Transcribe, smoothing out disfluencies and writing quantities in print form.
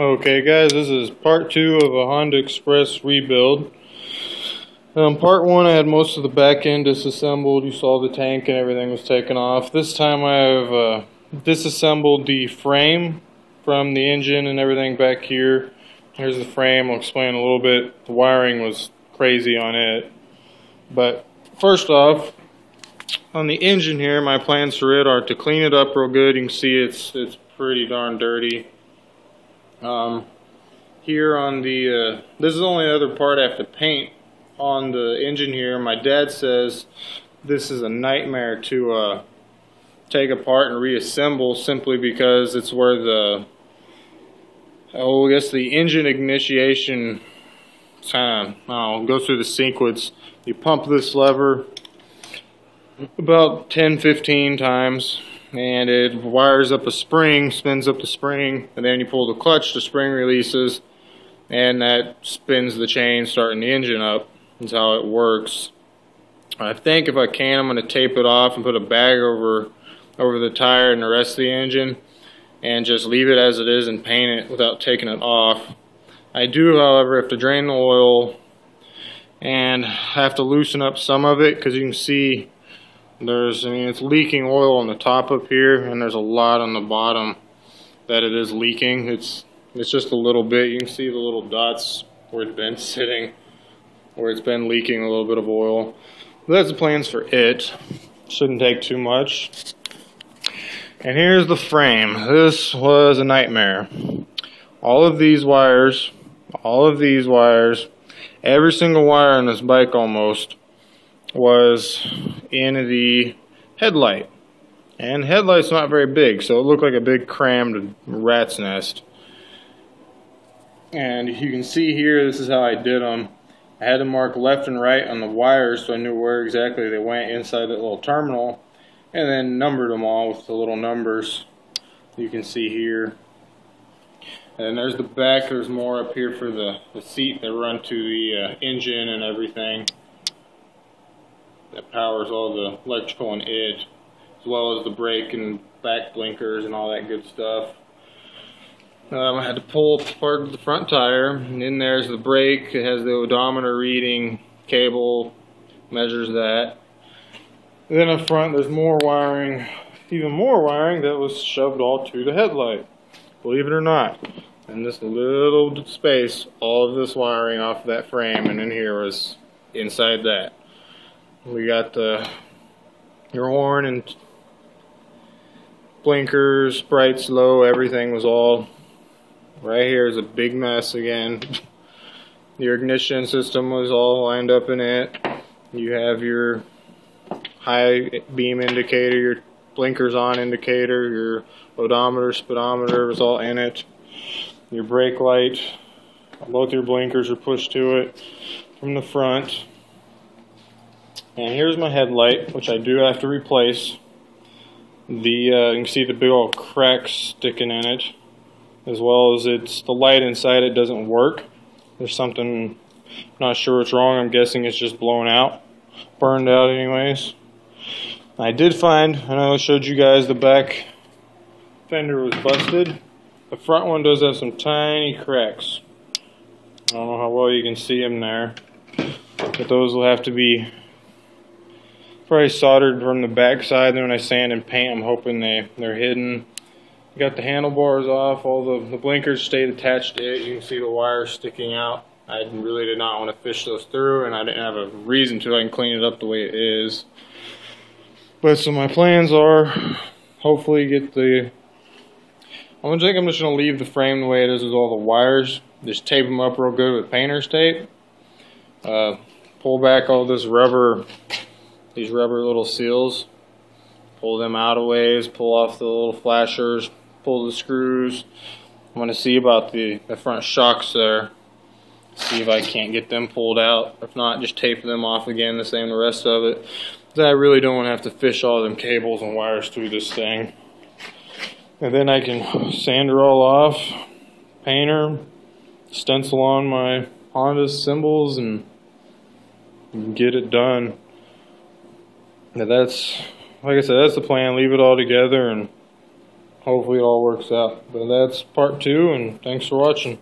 Okay guys, this is part 2 of a Honda Express rebuild. Part 1 I had most of the back end disassembled. You saw the tank and everything was taken off. This time I have disassembled the frame from the engine and everything back here. Here's the frame. I'll explain a little bit. The wiring was crazy on it. But first off, on the engine here, my plans for it are to clean it up real good. You can see it's pretty darn dirty. Here on the, this is the only other part I have to paint on the engine here. My dad says this is a nightmare to take apart and reassemble simply because it's where the, I guess the engine ignition kind of, goes through the sequence. You pump this lever about 10-15 times and it wires up a spring, spins up the spring, and then you pull the clutch, the spring releases, and that spins the chain, starting the engine up. That's how it works. I think if I can, I'm going to tape it off and put a bag over the tire and the rest of the engine, and just leave it as it is and paint it without taking it off. I do, however, have to drain the oil and have to loosen up some of it, because you can see it's leaking oil on the top up here, and there's a lot on the bottom that it is leaking. It's just a little bit. You can see the little dots where it's been sitting, where it's been leaking a little bit of oil. But that's the plans for it. Shouldn't take too much. And here's the frame. This was a nightmare. All of these wires, every single wire on this bike almost was in the headlight, and the headlight's not very big, so it looked like a big crammed rat's nest. And you can see here, this is how I did them. I had to mark left and right on the wires so I knew where exactly they went inside that little terminal, and then numbered them all with the little numbers you can see here. And there's the back. There's more up here for the seat that run to the engine and everything that powers all the electrical in it, as well as the brake and back blinkers and all that good stuff. I had to pull apart the front tire, and in there's the brake. It has the odometer reading cable, measures that. And then up front there's more wiring, even more wiring that was shoved all to the headlight, believe it or not. In this little space, all of this wiring off of that frame and in here was inside that. We got your horn and blinkers, brights, low, everything was all right here. Is a big mess again. Your ignition system was all lined up in it. You have your high beam indicator, your blinkers on indicator, your odometer, speedometer was all in it. Your brake light, both your blinkers are pushed to it from the front. And here's my headlight, which I do have to replace. You can see the big old cracks sticking in it, as well as the light inside it doesn't work. There's something, not sure what's wrong. I'm guessing it's just blown out, burned out anyways. I did find, I know I showed you guys the back fender was busted. The front one does have some tiny cracks. I don't know how well you can see them there, but those will have to be probably soldered from the back side. Then when I sand and paint, I'm hoping they're hidden. Got the handlebars off. All the blinkers stayed attached to it. You can see the wires sticking out. I really did not want to fish those through, and I didn't have a reason to. I can clean it up the way it is. But so my plans are hopefully get the, I'm just going to leave the frame the way it is with all the wires. Just tape them up real good with painter's tape. Pull back all this rubber, these rubber little seals. Pull them out a ways, pull off the little flashers, pull the screws. I want to see about the front shocks there. See if I can't get them pulled out. If not, just tape them off again, the same the rest of it. I really don't want to have to fish all them cables and wires through this thing. And then I can sand her all off, paint her, stencil on my Honda symbols, and get it done. Now that's, like I said, that's the plan. Leave it all together and hopefully it all works out. But that's part 2, and thanks for watching.